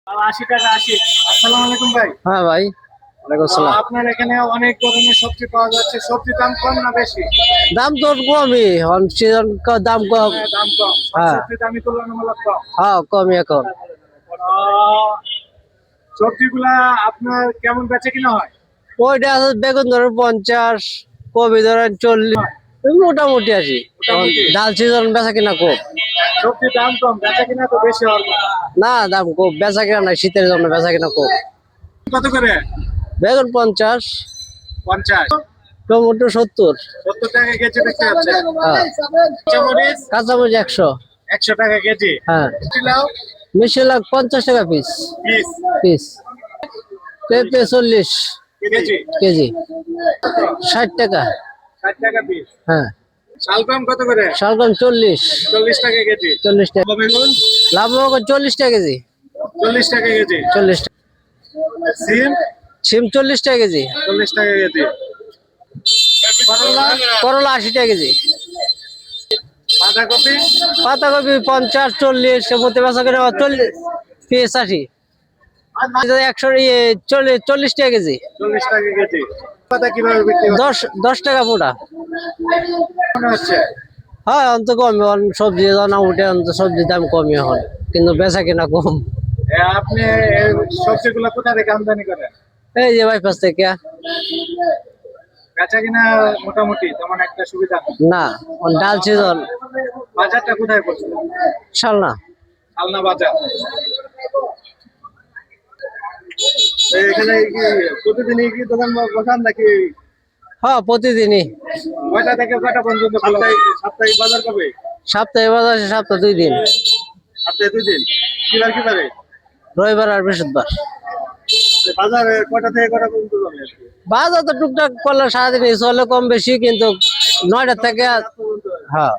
80 টাকা 80। আসসালামু আলাইকুম ভাই। হ্যাঁ ভাই, ওয়ালাইকুম আসসালাম। আপনার এখানে অনেক ধরনের সবজি পাওয়া যাচ্ছে, সবজির দাম কম না বেশি? দাম তো কমই, অন সিজন দাম কম। হ্যাঁ, দাম কম, সব হ্যাঁ সবজির দামই তুলনামূলক কম। হ্যাঁ, কমই এখন। আহ, সবজিগুলা আপনার কেমন বেচে কিনা হয়? ওইটা আছে বেগুন ধরেন 50, কপি ধরেন 40, মোটামুটি আছি। মোটামুটি। ডাল সিজন বেচা কিনা কম। সবজির দাম কম, বেচা কিনা তো বেশি হওয়ার কথা। না, দাম কম, বেচা কিনা নাই, শীতের জন্য বেচা কিনা কম। কত করে? বেগুন 50, 50। টমেটো 70। 70 টাকা কেজি বিক্রি হচ্ছে। হ্যাঁ, কাঁচামরিচ কাঁচামরিচ 100। 100 টাকা কেজি। হ্যাঁ, লাউ মিষ্টি লাখ 50 টাকা পিস। Piece piece. পেঁপে 40 কেজি। কেজি, 60 টাকা। 60 টাকা পিস। হ্যাঁ, শালগম কত করে? শালগম 40। 40 টাকা কেজি। 40 টাকা। বেগুন লাভ 40 টাকা কেজি। 40 টাকা কেজি। 40 টাকা। সিম সিম 40 টাকা কেজি। 40 টাকা কেজি। করলা করলা 80 টাকা কেজি। বাঁধাকপি পাতাকপি 50, 40 এর মধ্যে বেচা কিনা 40 পিস 80। 100 40 টাকা কেজি। 40 টাকা কেজি। পাতা কিভাবে বিক্রি হচ্ছে 10 টাকা পুরা। মনে হচ্ছে? হ্যাঁ, অন্ত কম, সবজি দানা উঠে অন্ত সবজির দাম কমই এখন, কিন্তু বেচা কিনা কম। আপনি এই সবজিগুলো কোথা থেকে আমদানি করেন? এই যে বাইপাস থেকে। বেচা কিনা মোটামুটি তেমন একটা সুবিধা না। না, ডাল সিজন। বাজারটা কোথায় পড়ছে? শালনা। আলনা বাজার। তো এখানে কি প্রতিদিনই কি দোকান বসান নাকি? হ্যাঁ, প্রতিদিনই। কয়টা থেকে কয়টা পর্যন্ত? সাপ্তাহিক বাজার কবে? সপ্তাহে বাজার আছে, সপ্তাহে 2 দিন। সপ্তাহে 2 দিন। কিবার কিবারে? রবিবার আর বৃহস্পতিবার। বাজারে কয়টা থেকে কয়টা পর্যন্ত চলে আজকে? বাজার তো টুকটাক করলে সারাদিন চলে কম বেশি, কিন্তু 9টা থেকে। হ্যাঁ।